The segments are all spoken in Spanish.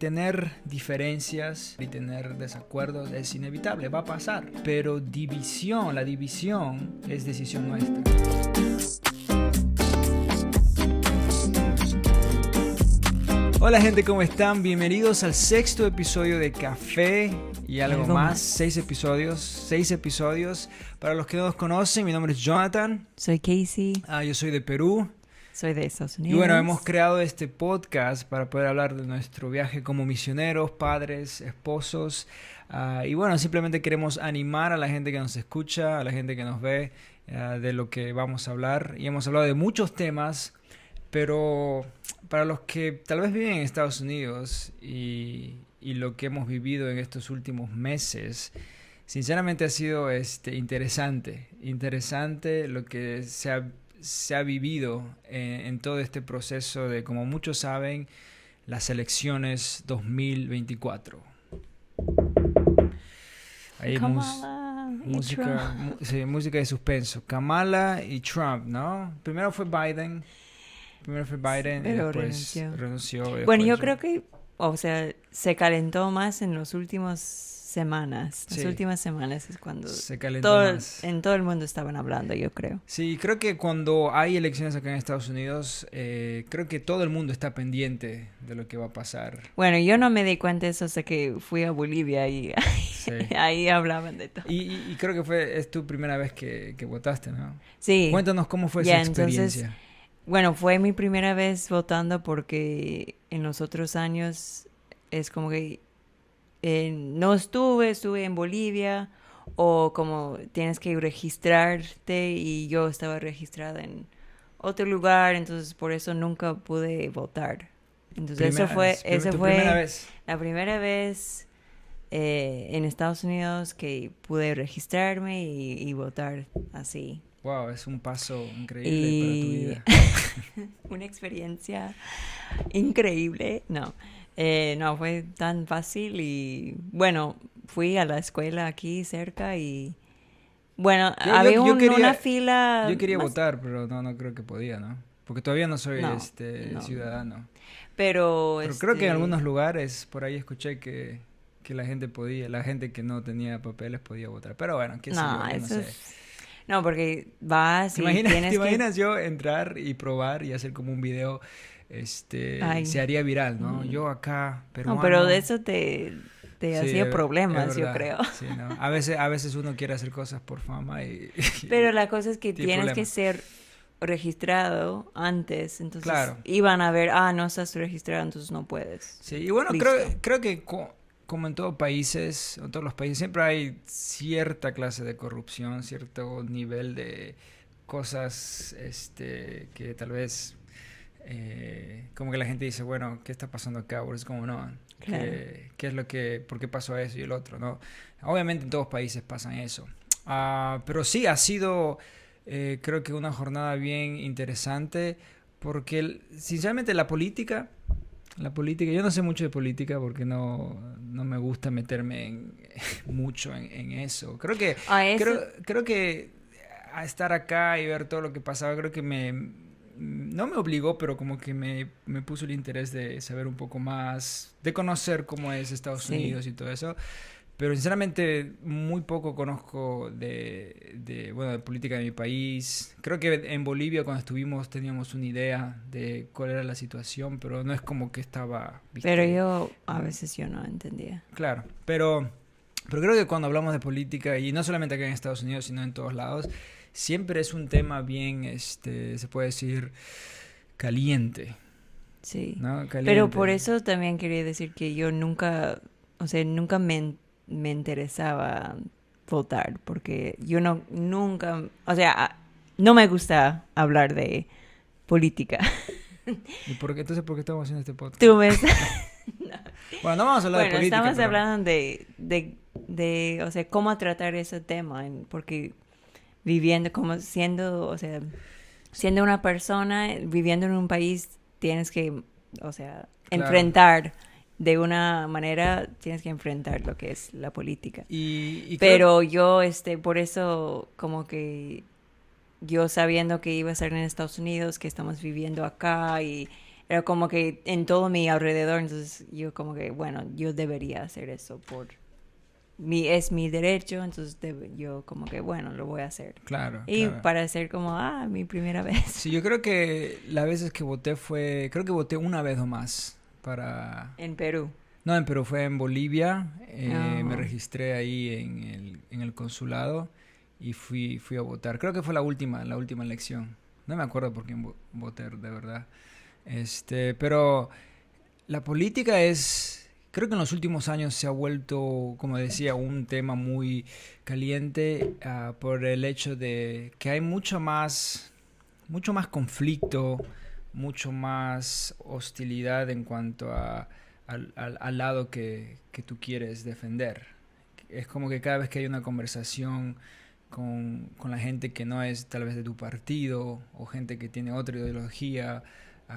Tener diferencias y tener desacuerdos es inevitable, va a pasar. Pero la división es decisión nuestra. Hola gente, ¿cómo están? Bienvenidos al 6º episodio de Café y algo más. 6 episodios. Para los que no nos conocen, mi nombre es Jonathan. Soy Casey. Yo soy de Perú. Soy de Estados Unidos. Y bueno, hemos creado este podcast para poder hablar de nuestro viaje como misioneros, padres, esposos. Y bueno, simplemente queremos animar a la gente que nos escucha, a la gente que nos ve, de lo que vamos a hablar. Y hemos hablado de muchos temas, pero para los que tal vez viven en Estados Unidos y lo que hemos vivido en estos últimos meses, sinceramente ha sido interesante lo que se ha vivido en todo este proceso de, como muchos saben, las elecciones 2024. Hay música de suspenso. Kamala y Trump, ¿no? Primero fue Biden y pero después renunció. Bueno, yo creo que, se calentó más en las últimas semanas. Sí. Las últimas semanas es cuando Se calentó más. en todo el mundo estaban hablando, yo creo. Sí, creo que cuando hay elecciones acá en Estados Unidos, creo que todo el mundo está pendiente de lo que va a pasar. Bueno, yo no me di cuenta de eso hasta que fui a Bolivia y Sí. ahí hablaban de todo. Y creo que es tu primera vez que votaste, ¿no? Sí. Cuéntanos cómo fue esa experiencia. Entonces, bueno, fue mi primera vez votando porque en los otros años es como que no estuve en Bolivia, o como tienes que registrarte y yo estaba registrada en otro lugar, entonces por eso nunca pude votar. Entonces esa fue la primera vez en Estados Unidos que pude registrarme y votar así. Wow, es un paso increíble para tu vida. Una experiencia increíble. No fue tan fácil y bueno, fui a la escuela aquí cerca y bueno, había una fila. Yo quería votar, pero no creo que podía, ¿no? Porque todavía no soy ciudadano. Pero creo que en algunos lugares por ahí escuché que la gente podía, la gente que no tenía papeles podía votar. Pero bueno, qué sé yo, no sé. No, porque vas y ¿Te imaginas yo entrar y probar y hacer como un video? Se haría viral, ¿no? Yo acá, peruano. No, pero de eso te hacía problemas, yo creo. Sí, ¿no? A veces uno quiere hacer cosas por fama pero la cosa es que tienes problemas. que ser registrado antes, entonces claro. Iban a ver, no estás registrado, entonces no puedes. Sí, y bueno, creo que como en todos los países, siempre hay cierta clase de corrupción, cierto nivel de cosas que tal vez como que la gente dice, bueno, ¿qué está pasando acá? O es como, no, claro. ¿Por qué pasó eso y el otro? ¿No? Obviamente en todos países pasan eso. Pero sí, ha sido creo que una jornada bien interesante porque sinceramente la política, yo no sé mucho de política porque no me gusta meterme mucho en eso. Creo que a estar acá y ver todo lo que pasaba, creo que no me obligó, pero como que me puso el interés de saber un poco más, de conocer cómo es Estados Unidos y todo eso. Pero sinceramente muy poco conozco de política de mi país. Creo que en Bolivia cuando estuvimos teníamos una idea de cuál era la situación, pero no es como que estaba... ¿viste? Pero a veces yo no entendía. Claro, pero creo que cuando hablamos de política, y no solamente acá en Estados Unidos, sino en todos lados, siempre es un tema bien, se puede decir, caliente. Sí, ¿no? Caliente. Pero por eso también quería decir que yo nunca me interesaba votar, porque yo nunca, no me gusta hablar de política. ¿Y entonces por qué estamos haciendo este podcast? Tú ves. No. Bueno, no vamos a hablar de política. Estamos hablando de cómo tratar ese tema, porque viviendo como siendo una persona, viviendo en un país, tienes que, enfrentar de una manera, tienes que enfrentar lo que es la política. Pero yo, por eso, como que yo sabiendo que iba a estar en Estados Unidos, que estamos viviendo acá y Era como que en todo mi alrededor, entonces yo como que, bueno, yo debería hacer eso es mi derecho, entonces yo como que, bueno, lo voy a hacer. Claro, Y claro. para hacer como, mi primera vez. Sí, yo creo que las veces que voté creo que voté una vez o más En Perú. no, en Perú, fue en Bolivia. Me Oh. registré ahí en el consulado y fui a votar. Creo que fue la última elección. No me acuerdo por quién voté, de verdad. Pero la política creo que en los últimos años se ha vuelto, como decía, un tema muy caliente, por el hecho de que hay mucho más conflicto, mucho más hostilidad en cuanto al lado que tú quieres defender. Es como que cada vez que hay una conversación con la gente que no es tal vez de tu partido o gente que tiene otra ideología,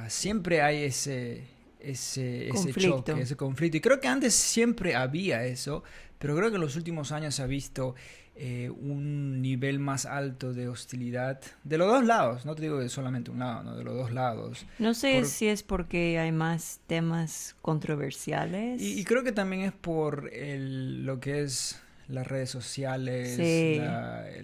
siempre hay ese choque, Conflicto. ese conflicto. Y creo que antes siempre había eso, pero creo que en los últimos años se ha visto un nivel más alto de hostilidad de los dos lados. No te digo de solamente un lado, no, de los dos lados. No sé Por, si es porque hay más temas y controversiales. creo que también es por lo que es las redes sociales, Sí,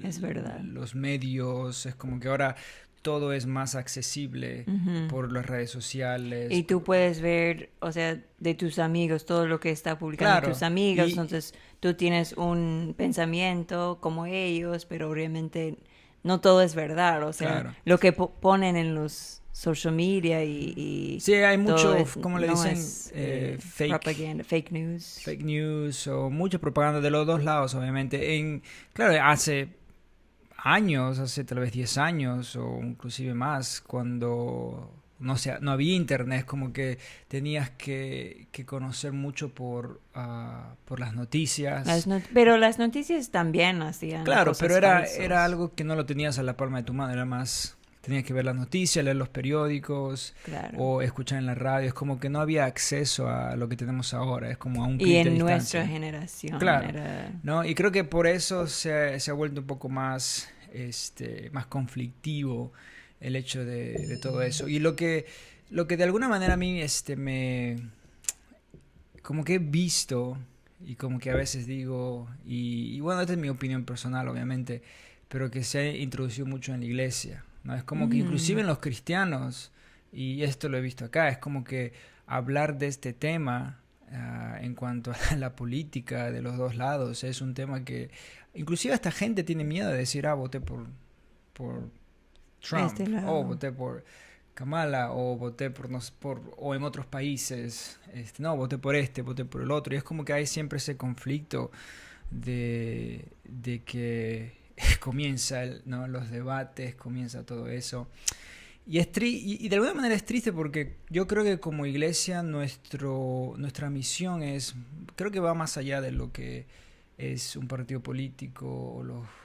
es verdad. los medios. Es como que ahora todo es más accesible Ujú. por las redes sociales. Y tú puedes ver, o sea, de tus amigos, todo lo que está publicando tus Claro, amigos, y entonces tú tienes un pensamiento como ellos, pero obviamente no todo es verdad, o sea, claro. lo que ponen en los social media y Sí, hay todo mucho, es, ¿cómo le no dicen? es Fake, propaganda, fake news. fake news o mucha propaganda de los dos lados, obviamente. Claro, hace años, hace tal vez 10 años o inclusive más, cuando no había internet, como que tenías que conocer mucho por las noticias. Pero las noticias también hacían Claro, pero cosas era falsas, algo que no lo tenías a la palma de tu mano, era más, tenías que ver las noticias, leer los periódicos claro. o escuchar en la radio, es como que no había acceso a lo que tenemos ahora, es como a un Y clic de en nuestra distancia. generación Claro, era... ¿no? Y creo que por eso se ha vuelto un poco más, más conflictivo el hecho de todo eso. Y lo que de alguna manera a mí, como que he visto y como que a veces digo, y bueno, esta es mi opinión personal, obviamente, pero que se ha introducido mucho en la iglesia, ¿no? Es como que inclusive Mm, en los cristianos, y esto lo he visto acá, es como que hablar de este tema, en cuanto a la política de los dos lados, es un tema que inclusive esta gente tiene miedo de decir, voté por este Trump, o lado. voté por Kamala, o voté por, no sé, o en otros países, no, voté por el otro, y es como que hay siempre ese conflicto de que comienza ¿no? los debates, comienza todo eso. Y de alguna manera es triste porque yo creo que como iglesia nuestra misión creo que va más allá de lo que es un partido político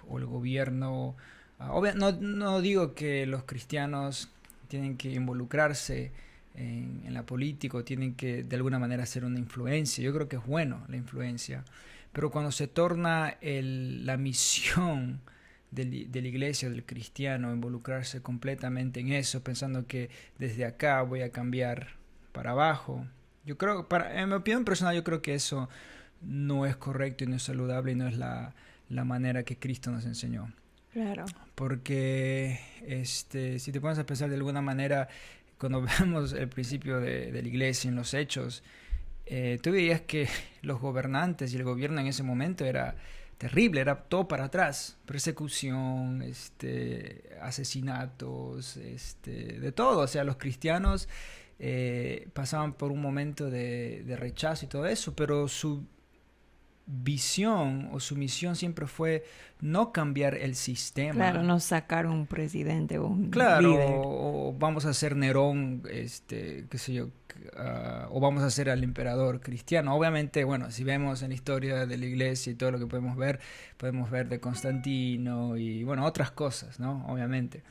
o el gobierno. No digo que los cristianos tienen que involucrarse en la política o tienen que de alguna manera hacer una influencia. Yo creo que es bueno la influencia. Pero cuando se torna la misión de la iglesia, del cristiano, involucrarse completamente en eso, pensando que desde acá voy a cambiar para abajo. Yo creo, en mi opinión personal, yo creo que eso no es correcto y no es saludable y no es la manera que Cristo nos enseñó. Claro. Porque si te pones a pensar de alguna manera, cuando vemos el principio de la iglesia en los hechos, tú veías que los gobernantes y el gobierno en ese momento era terrible, era todo para atrás, persecución, asesinatos, de todo, o sea, los cristianos pasaban por un momento de rechazo y todo eso, pero su visión o su misión siempre fue no cambiar el Claro, sistema. no sacar un presidente o un Claro, líder. o vamos a hacer Nerón, qué sé yo, o vamos a hacer al emperador cristiano. Obviamente, bueno, si vemos en la historia de la iglesia y todo lo que podemos ver de Constantino y, bueno, otras cosas, ¿no? Obviamente,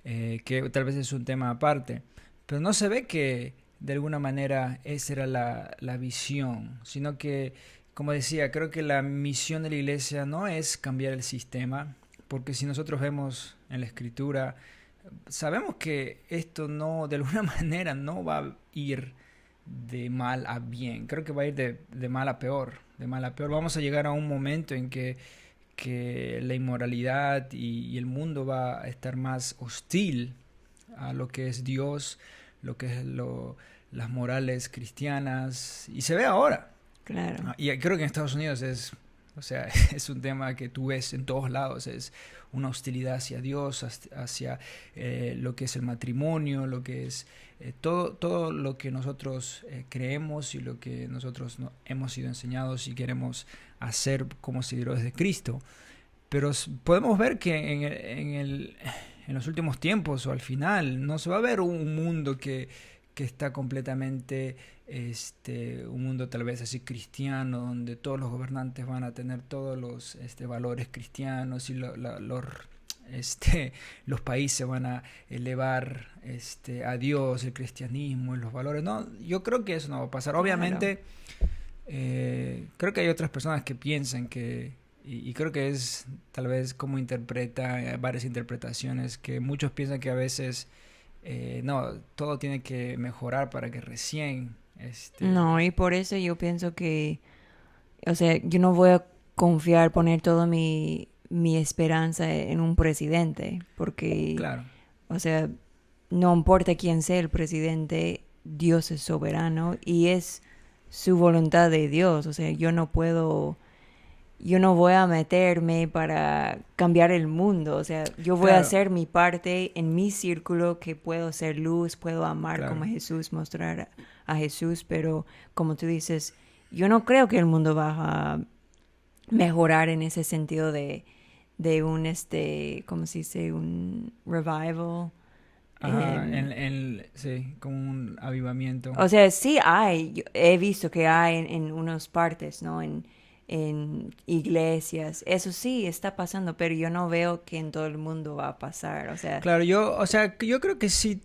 que tal vez es un tema aparte. Pero no se ve que de alguna manera esa era la visión, sino que, como decía, creo que la misión de la iglesia no es cambiar el sistema, porque si nosotros vemos en la escritura, sabemos que esto no, de alguna manera, no va a ir de mal a bien. Creo que va a ir de mal a peor. De mal a peor. Vamos a llegar a un momento en que la inmoralidad y el mundo va a estar más hostil a lo que es Dios, lo que es las morales cristianas. Y se ve ahora. Claro. Y creo que en Estados Unidos es, o sea, es un tema que tú ves en todos lados, es una hostilidad hacia Dios, hacia lo que es el matrimonio, lo que es todo lo que nosotros creemos y lo que nosotros hemos sido enseñados y queremos hacer como seguidores de Cristo. Pero podemos ver que en los últimos tiempos o al final no se va a ver un mundo que está completamente un mundo tal vez así cristiano, donde todos los gobernantes van a tener todos los valores cristianos y los países van a elevar a Dios, el cristianismo y los valores. No, yo creo que eso no va a pasar. Claro. Obviamente, creo que hay otras personas que piensan y creo que es tal vez como interpreta, varias interpretaciones, que muchos piensan que a veces no, todo tiene que mejorar para que recién No, y por eso yo pienso que, o sea, yo no voy a confiar, poner toda mi esperanza en un presidente, porque, claro, o sea, no importa quién sea el presidente, Dios es soberano y es su voluntad de Dios. O sea, yo no voy a meterme para cambiar el mundo. O sea, yo voy a claro, hacer mi parte en mi círculo, que puedo ser luz, puedo amar como claro. Jesús, mostrar a Jesús, pero como tú dices, yo no creo que el mundo va a mejorar en ese sentido de un, ¿cómo se dice? Un revival. Ajá, Em, sí, como un avivamiento. o sea, sí hay, he visto que hay en unas partes, ¿no? En iglesias, eso sí está pasando, pero yo no veo que en todo el mundo va a pasar, o sea, Claro, o sea, yo creo que sí,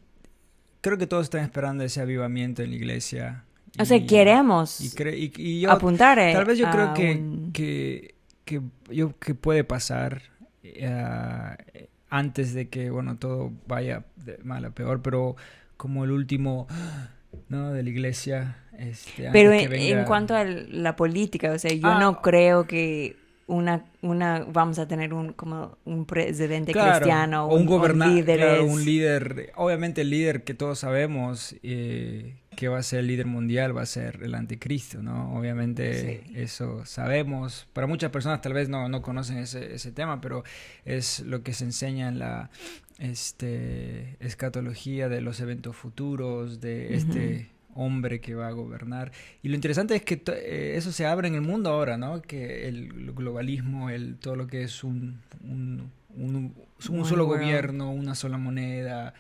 creo que todos están esperando ese avivamiento en la iglesia. Y, queremos y yo, apuntar tal vez yo creo a un... que puede pasar antes de que, bueno, todo vaya de mal a peor, pero como el último, ¿no? De la iglesia, Pero antes que en venga. cuanto a la política, o sea, yo no Ah, creo que vamos a tener como un presidente claro, cristiano, o un claro, un líderes. líder, obviamente el líder que todos sabemos que va a ser el líder mundial va a ser el anticristo, ¿no? Obviamente Sí. eso sabemos. Para muchas personas tal vez no conocen ese tema, pero es lo que se enseña en la escatología de los eventos futuros, de Ujú. hombre que va a gobernar. Y lo interesante es que eso se abre en el mundo ahora, ¿no? Que el globalismo, todo lo que es un One solo world. gobierno, una sola moneda,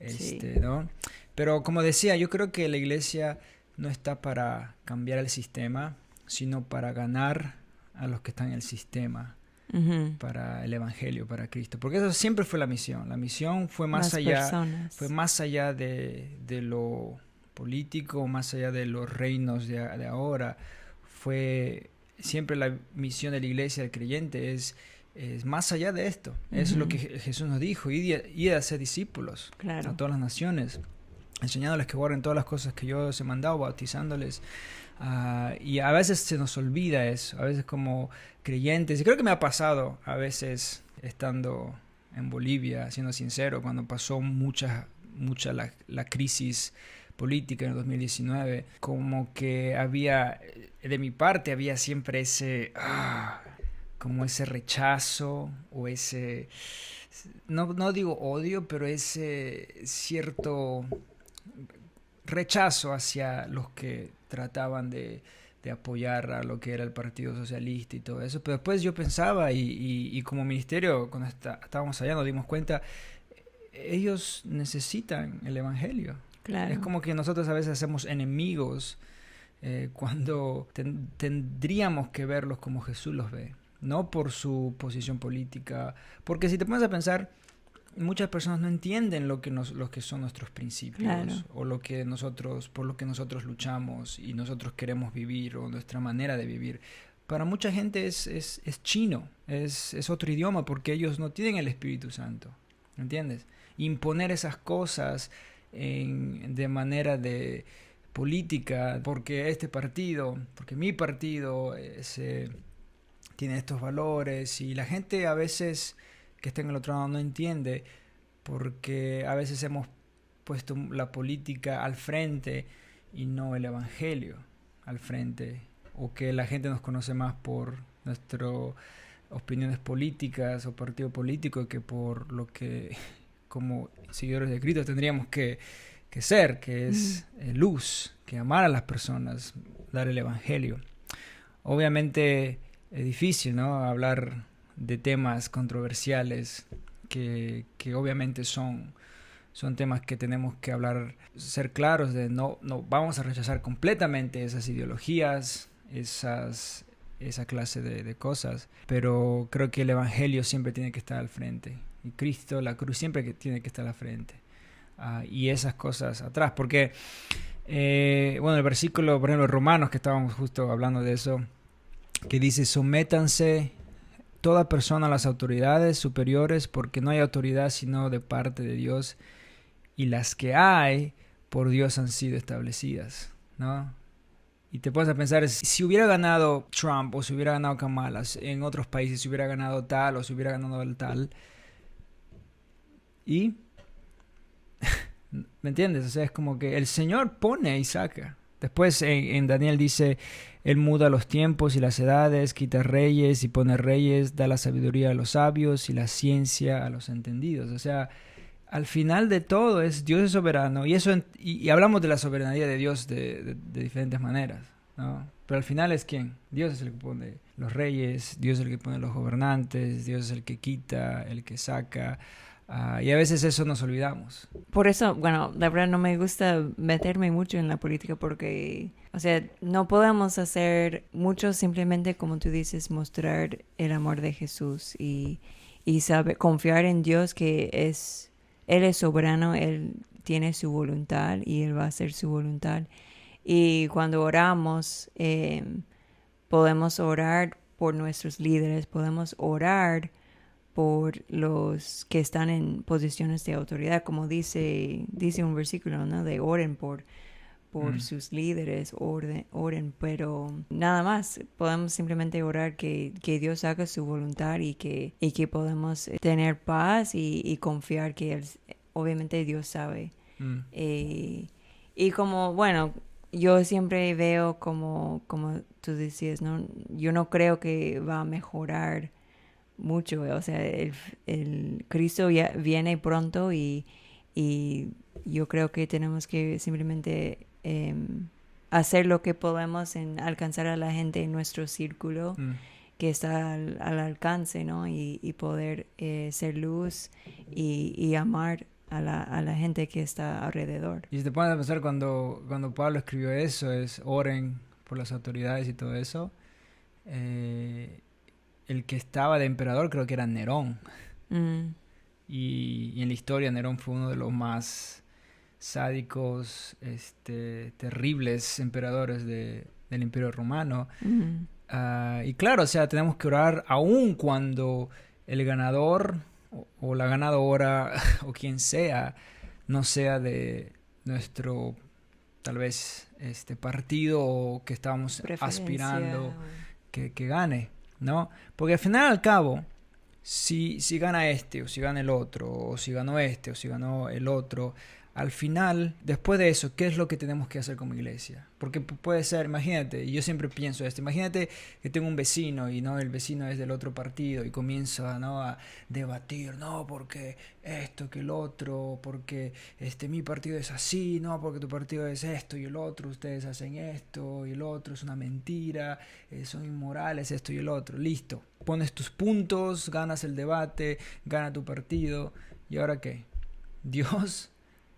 Sí. ¿no? Pero como decía, yo creo que la iglesia no está para cambiar el sistema, sino para ganar a los que están en el sistema, Ujú. para el evangelio, para Cristo. Porque eso siempre fue la misión. La misión Las fue personas. más allá de lo político, más allá de los reinos de ahora. Fue siempre la misión de la iglesia, del creyente, es más allá de esto. Es lo que Ujú. Jesús nos dijo, id a ser discípulos a Claro. todas las naciones, enseñándoles que guarden todas las cosas que yo os he mandado, bautizándoles. Y a veces se nos olvida eso, a veces como creyentes, y creo que me ha pasado a veces estando en Bolivia, siendo sincero, cuando pasó mucha la crisis política en el 2019, como que había, de mi parte había siempre como ese rechazo o no digo odio, pero ese cierto rechazo hacia los que trataban de apoyar a lo que era el Partido Socialista y todo eso. Pero después yo pensaba y como ministerio, cuando estábamos allá nos dimos cuenta, ellos necesitan el Evangelio. Es Claro. como que nosotros a veces hacemos enemigos cuando tendríamos que verlos como Jesús los ve, no por su posición política. Porque si te pones a pensar, muchas personas no entienden lo que son nuestros Claro. principios o por lo que nosotros luchamos y nosotros queremos vivir o nuestra manera de vivir. Para mucha gente es chino, es otro idioma porque ellos no tienen el Espíritu Santo. ¿entiendes? Imponer esas cosas de manera de política, porque este partido, porque mi partido tiene estos valores, y la gente a veces que está en el otro lado no entiende, porque a veces hemos puesto la política al frente y no el evangelio al frente, o que la gente nos conoce más por nuestras opiniones políticas o partido político que por lo que como seguidores de Cristo tendríamos que ser, que es luz, que amar a las personas, dar el evangelio. Obviamente es difícil, ¿no? Hablar de temas controversiales que obviamente son temas que tenemos que hablar, ser claros de no vamos a rechazar completamente esas ideologías, esa clase de cosas, pero creo que el evangelio siempre tiene que estar al frente, y Cristo, la cruz, siempre tiene que estar al frente, y esas cosas atrás, porque bueno, el versículo, por ejemplo, Romanos, que estábamos justo hablando de eso, que dice: sométanse toda persona a las autoridades superiores, porque no hay autoridad sino de parte de Dios, y las que hay por Dios han sido establecidas, ¿no? Y te pones a pensar, si hubiera ganado Trump o si hubiera ganado Kamala en otros países, si hubiera ganado tal o si hubiera ganado el tal, y ¿me entiendes? O sea, es como que el Señor pone y saca. Después en Daniel dice: Él muda los tiempos y las edades, quita reyes y pone reyes, da la sabiduría a los sabios y la ciencia a los entendidos. O sea, al final de todo Dios es soberano, y eso y hablamos de la soberanía de Dios de diferentes maneras, ¿no? Pero al final es ¿quién? Dios es el que pone los reyes, Dios es el que pone los gobernantes, Dios es el que quita, el que saca. Y a veces eso nos olvidamos. Por eso, bueno, la verdad no me gusta meterme mucho en la política porque, o sea, no podemos hacer mucho, simplemente como tú dices, mostrar el amor de Jesús y saber, confiar en Dios que Él es soberano, Él tiene su voluntad y Él va a hacer su voluntad. Y cuando oramos, podemos orar por nuestros líderes, podemos orar por los que están en posiciones de autoridad, como dice un versículo, ¿no? De oren por sus líderes, oren, pero nada más, podemos simplemente orar que Dios haga su voluntad y que podemos tener paz y confiar que obviamente Dios sabe. Y como, bueno, yo siempre veo como tú decías, ¿no? Yo no creo que va a mejorar mucho, o sea, el Cristo ya viene pronto y yo creo que tenemos que simplemente hacer lo que podemos en alcanzar a la gente en nuestro círculo que está al alcance, ¿no? Y poder ser luz y amar a la gente que está alrededor. Y si te pones a pensar, cuando Pablo escribió eso, oren por las autoridades y todo eso, el que estaba de emperador creo que era Nerón. Y en la historia Nerón fue uno de los más sádicos, terribles emperadores del Imperio Romano. Y claro, o sea, tenemos que orar aun cuando el ganador o la ganadora o quien sea no sea de nuestro, tal vez, partido o que estamos aspirando que gane, ¿no? Porque al final y al cabo, si gana este o si gana el otro, o si ganó este o si ganó el otro, al final, después de eso, ¿qué es lo que tenemos que hacer como iglesia? Porque puede ser, imagínate, y yo siempre pienso esto, imagínate que tengo un vecino y no el vecino es del otro partido y comienzo ¿no? a debatir, no, porque esto, que el otro, porque mi partido es así, no, porque tu partido es esto y el otro, ustedes hacen esto y el otro, es una mentira, son inmorales, esto y el otro, listo. Pones tus puntos, ganas el debate, gana tu partido, ¿y ahora qué? Dios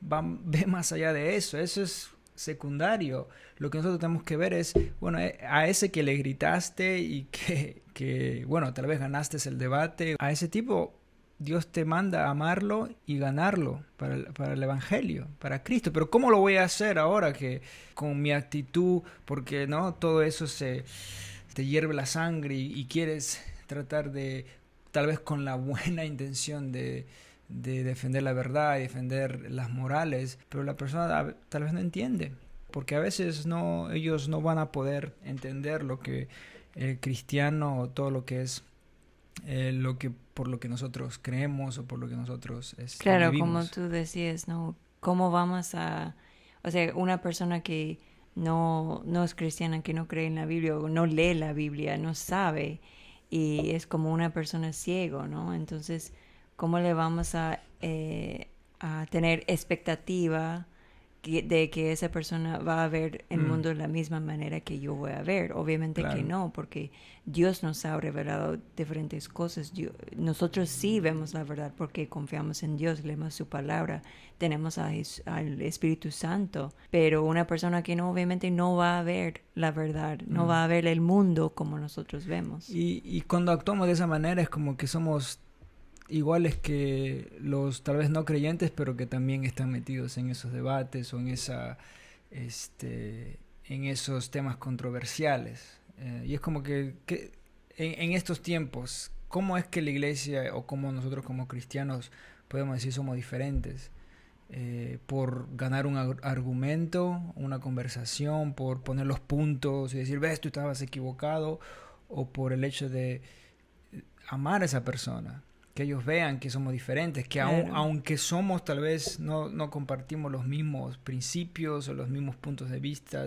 ve más allá de eso es secundario. Lo que nosotros tenemos que ver es, bueno, a ese que le gritaste y que bueno, tal vez ganaste el debate, a ese tipo Dios te manda a amarlo y ganarlo para el Evangelio, para Cristo. Pero ¿cómo lo voy a hacer ahora que con mi actitud, porque no todo eso te hierve la sangre y quieres tratar de, tal vez con la buena intención de de defender la verdad y defender las morales, pero la persona tal vez no entiende, porque a veces ellos no van a poder entender lo que el cristiano o todo lo que es por lo que nosotros creemos o por lo que nosotros Claro, vivimos. como tú decías, ¿no? ¿Cómo vamos a... O sea, una persona que no es cristiana, que no cree en la Biblia o no lee la Biblia, no sabe, y es como una persona ciego, ¿no? Entonces, ¿cómo le vamos a tener expectativa de que esa persona va a ver el mundo de la misma manera que yo voy a ver? Obviamente Claro. que no, porque Dios nos ha revelado diferentes cosas. Nosotros sí vemos la verdad porque confiamos en Dios, leemos su palabra, tenemos al Espíritu Santo, pero una persona que no, obviamente no va a ver la verdad, no va a ver el mundo como nosotros vemos. Y cuando actuamos de esa manera es como que somos iguales que los tal vez no creyentes, pero que también están metidos en esos debates o en en esos temas controversiales. Y es como que en estos tiempos, ¿cómo es que la iglesia o cómo nosotros como cristianos podemos decir somos diferentes? Por ganar un argumento, una conversación, por poner los puntos y decir, ves, tú estabas equivocado, o por el hecho de amar a esa persona, que ellos vean que somos diferentes, que Claro. aunque somos tal vez no compartimos los mismos principios o los mismos puntos de vista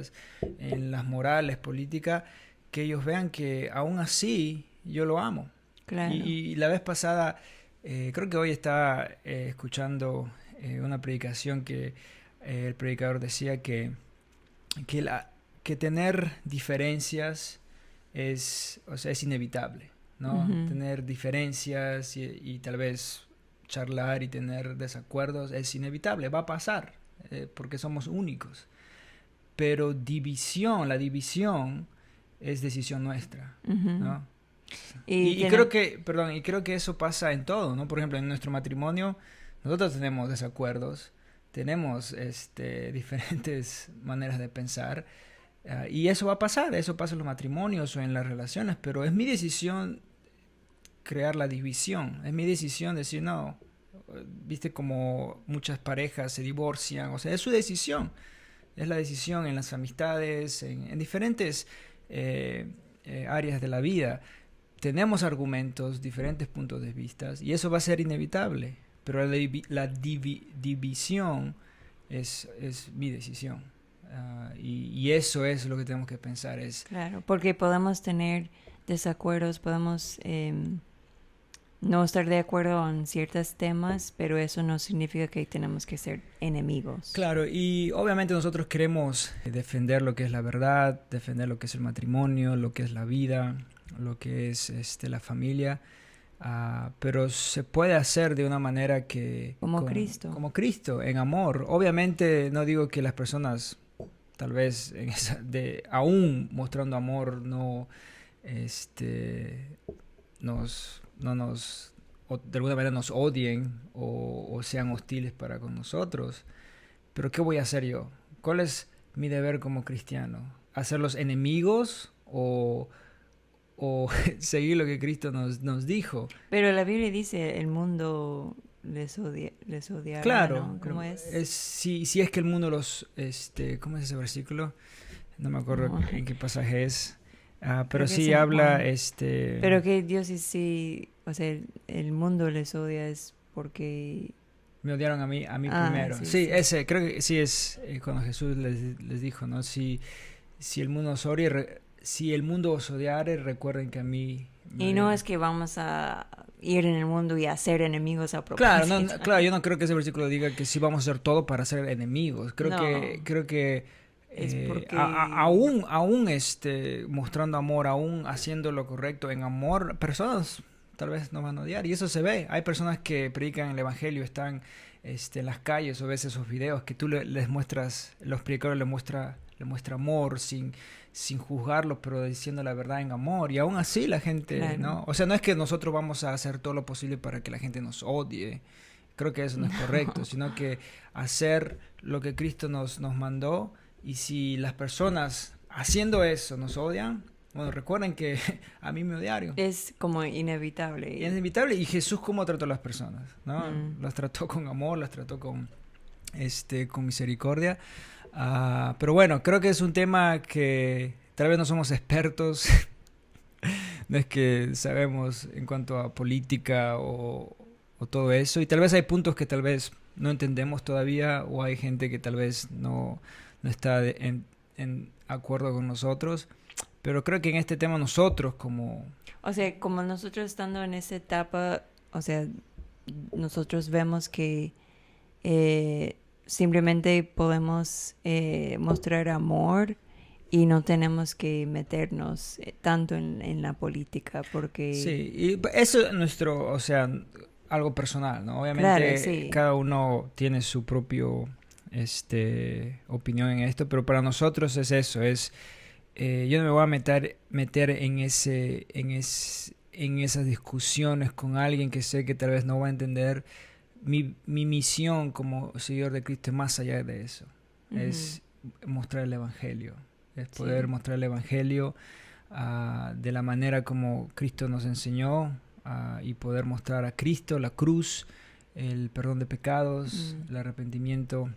en las morales, políticas, que ellos vean que aún así yo lo amo. Claro. Y la vez pasada, creo que hoy estaba escuchando una predicación que el predicador decía que tener diferencias es inevitable, ¿no? Ujú. Tener diferencias y tal vez charlar y tener desacuerdos es inevitable, va a pasar, porque somos únicos. Pero la división es decisión nuestra, Ujú. ¿no? Y Creo que eso pasa en todo, ¿no? Por ejemplo, en nuestro matrimonio nosotros tenemos desacuerdos, tenemos diferentes maneras de pensar, y eso va a pasar, eso pasa en los matrimonios o en las relaciones, pero es mi decisión crear la división, es mi decisión decir, no, viste como muchas parejas se divorcian, o sea, es su decisión, es la decisión en las amistades, en diferentes áreas de la vida. Tenemos argumentos, diferentes puntos de vista, y eso va a ser inevitable, pero la división es mi decisión. Y eso es lo que tenemos que pensar. claro, porque podemos tener desacuerdos, podemos no estar de acuerdo en ciertos temas, pero eso no significa que tenemos que ser enemigos. Claro, y obviamente nosotros queremos defender lo que es la verdad, defender lo que es el matrimonio, lo que es la vida, lo que es la familia, pero se puede hacer de una manera Como Cristo. como Cristo, en amor. Obviamente no digo que las personas tal vez aún mostrando amor no de alguna manera nos odien o sean hostiles para con nosotros. Pero ¿qué voy a hacer yo? ¿Cuál es mi deber como cristiano? ¿Hacerlos enemigos o seguir lo que Cristo nos dijo? Pero la Biblia dice, el mundo les odiará, Claro, ¿no? ¿Cómo es? si es que el mundo ¿cómo es ese versículo? No me acuerdo No. en qué pasaje es. Pero Creo que sí es en habla, Juan. Pero que Dios sí, o sea, el mundo les odia es porque... me odiaron a mí primero. Sí, Sí, sí. ese, creo que sí es cuando Jesús les dijo, ¿no? Si el mundo os odia, si el mundo os odiare, recuerden que a mí me Y no odiaron. es que vamos a ir en el mundo y hacer enemigos a Claro, propósito. claro, yo no creo que ese versículo diga que sí vamos a hacer todo para ser enemigos. Creo No. que Es porque... aún mostrando amor, aún haciendo lo correcto en amor, personas tal vez nos van a odiar y eso se ve. Hay personas que predican el evangelio, están en las calles o ves esos videos que tú les muestras, los predicadores le muestra amor sin juzgarlos, pero diciendo la verdad en amor, y aún así la gente, Claro. ¿no? O sea, no es que nosotros vamos a hacer todo lo posible para que la gente nos odie. Creo que eso no es correcto, sino que hacer lo que Cristo nos mandó. Y si las personas haciendo eso nos odian, Bueno, recuerden que a mí me odiaron. Es como inevitable. Y es inevitable. Y Jesús, ¿cómo trató a las personas? ¿No? Mm. Las trató con amor, las trató con misericordia. Pero bueno, creo que es un tema que tal vez no somos expertos. No es que sabemos en cuanto a política o todo eso. Y tal vez hay puntos que tal vez no entendemos todavía, o hay gente que tal vez no está en acuerdo con nosotros. Pero creo que en este tema nosotros como... O sea, como nosotros estando en esa etapa, o sea, nosotros vemos que simplemente podemos mostrar amor y no tenemos que meternos tanto en la política porque... Sí, y eso es nuestro, o sea, algo personal, ¿no? Obviamente Claro, sí. cada uno tiene su propio opinión en esto, pero para nosotros es eso, yo no me voy a meter en en esas discusiones con alguien que sé que tal vez no va a entender. Mi misión como seguidor de Cristo es más allá de eso. Ujú. Es mostrar el Evangelio. Es Sí. poder mostrar el Evangelio de la manera como Cristo nos enseñó, y poder mostrar a Cristo, la cruz, el perdón de pecados, el arrepentimiento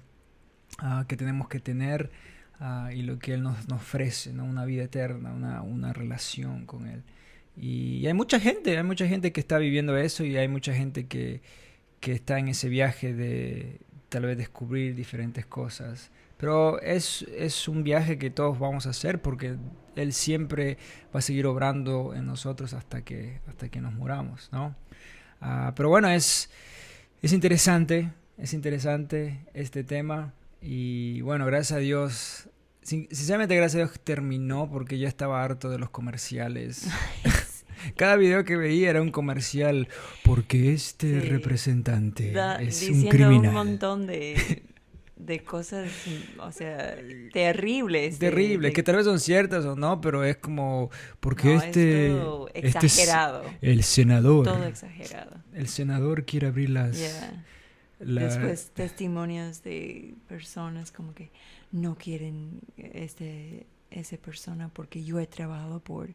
que tenemos que tener, y lo que Él nos ofrece, ¿no? Una vida eterna, una relación con Él. Y hay mucha gente que está viviendo eso, y hay mucha gente que está en ese viaje de tal vez descubrir diferentes cosas. Pero es un viaje que todos vamos a hacer porque Él siempre va a seguir obrando en nosotros hasta que nos muramos, ¿no? Pero bueno, es interesante este tema. Y bueno, gracias a Dios, sinceramente gracias a Dios que terminó, porque ya estaba harto de los comerciales. Cada video que veía era un comercial, porque este Sí. representante es un Diciendo criminal. un montón de cosas, o sea, terribles. Terrible, que tal vez son ciertas o no, pero es como, porque No, es todo este es exagerado. el senador. Todo exagerado. El senador quiere abrir Yeah. la- Después testimonios de personas como que no quieren esa persona porque yo he trabajado por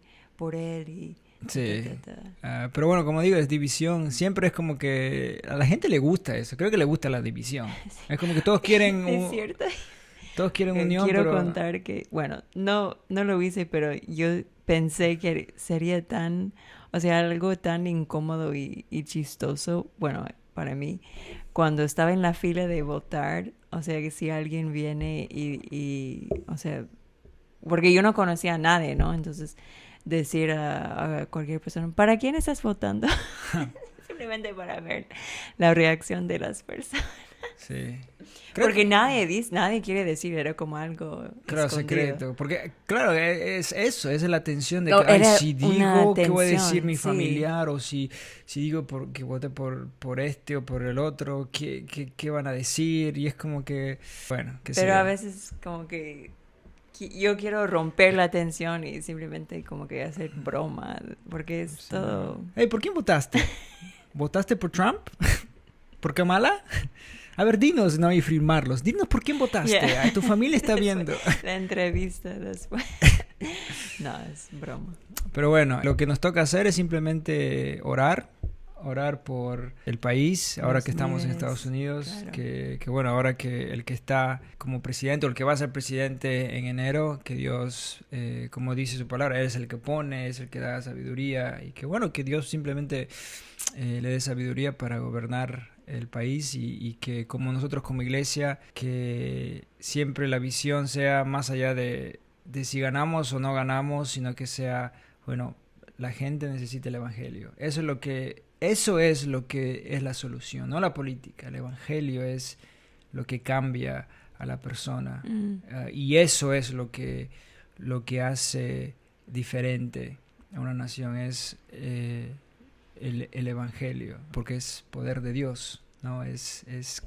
él y Sí. ta, ta, ta. Pero bueno, como digo, es división. Siempre es como que a la gente le gusta eso. Creo que le gusta la división. Es como que todos quieren Es cierto. todos quieren unión, Quiero pero contar que, bueno, no lo hice, pero yo pensé que sería tan, o sea, algo tan incómodo y chistoso, bueno, para mí, cuando estaba en la fila de votar, o sea, que si alguien viene o sea, porque yo no conocía a nadie, ¿no? Entonces, decir a cualquier persona, ¿para quién estás votando? Simplemente para ver la reacción de las personas. sí. Porque nadie quiere decir, era como algo Claro, escondido. secreto. Porque, claro, es eso, es la tensión de No, que, ay, era si una digo, ¿qué voy a decir tensión, mi sí. familiar? O si digo que vote por este o por el otro, ¿qué van a decir? Y es como que, bueno, qué sé Pero yo. a veces como que yo quiero romper la tensión y simplemente como que hacer broma, porque es Sí. todo... Hey, ¿por quién votaste? ¿Votaste por Trump? ¿Por Kamala? A ver, dinos, no, y firmarlos. Dinos por quién votaste. Yeah. Ay, tu familia está viendo. La entrevista después. No, es broma. Pero bueno, lo que nos toca hacer es simplemente orar por el país, ahora Los que estamos en líderes, Estados Unidos, claro. que bueno, ahora que el que está como presidente o el que va a ser presidente en enero, que Dios, como dice su palabra, Él es el que pone, es el que da sabiduría, y que bueno, que Dios simplemente le dé sabiduría para gobernar el país, y que como nosotros como iglesia, que siempre la visión sea más allá de si ganamos o no ganamos, sino que sea, bueno, la gente necesita el evangelio. Eso es lo que es la solución, no la política. El evangelio es lo que cambia a la persona. Y eso es lo que hace diferente a una nación, es el evangelio, porque es poder de Dios, ¿no?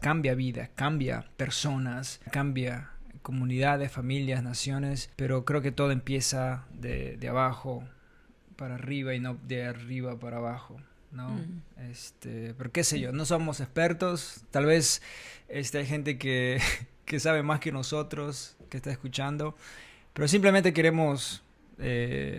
Cambia vidas, cambia personas, cambia comunidades, familias, naciones, pero creo que todo empieza de abajo para arriba y no de arriba para abajo, ¿no? Pero qué sé yo, no somos expertos, tal vez hay gente que sabe más que nosotros, que está escuchando, pero simplemente queremos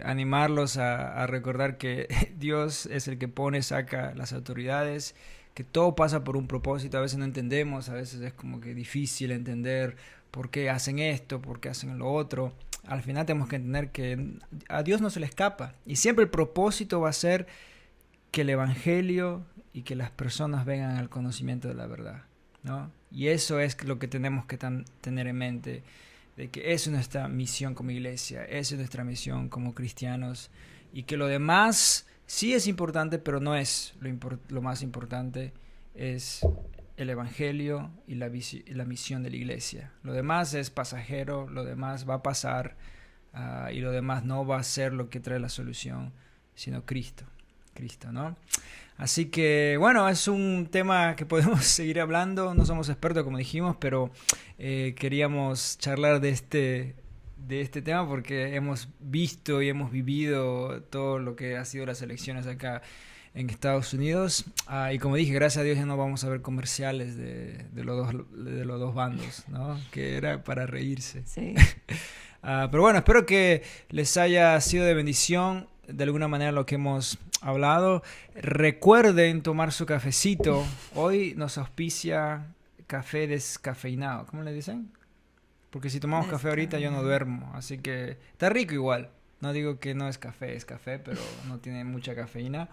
animarlos a recordar que Dios es el que pone, saca las autoridades, que todo pasa por un propósito. A veces no entendemos, a veces es como que difícil entender por qué hacen esto, por qué hacen lo otro. Al final tenemos que entender que a Dios no se le escapa, y siempre el propósito va a ser que el evangelio y que las personas vengan al conocimiento de la verdad, ¿no? Y eso es lo que tenemos que tener en mente, de que esa es nuestra misión como iglesia, esa es nuestra misión como cristianos, y que lo demás sí es importante, pero no es lo más importante. Es el evangelio y la misión de la iglesia. Lo demás es pasajero, lo demás va a pasar, y lo demás no va a ser lo que trae la solución, sino Cristo, ¿no? Así que bueno, es un tema que podemos seguir hablando. No somos expertos, como dijimos, pero queríamos charlar de este tema porque hemos visto y hemos vivido todo lo que ha sido las elecciones acá en Estados Unidos. Y como dije, gracias a Dios ya no vamos a ver comerciales de los dos bandos, ¿no? Que era para reírse. Sí. Pero bueno, espero que les haya sido de bendición de alguna manera lo que hemos hablado. Recuerden tomar su cafecito. Hoy nos auspicia café descafeinado. ¿Cómo le dicen? Porque si tomamos café ahorita yo no duermo. Así que está rico igual. No digo que no es café, pero no tiene mucha cafeína.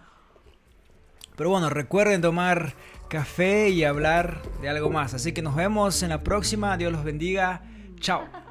Pero bueno, recuerden tomar café y hablar de algo más. Así que nos vemos en la próxima. Dios los bendiga. Chao.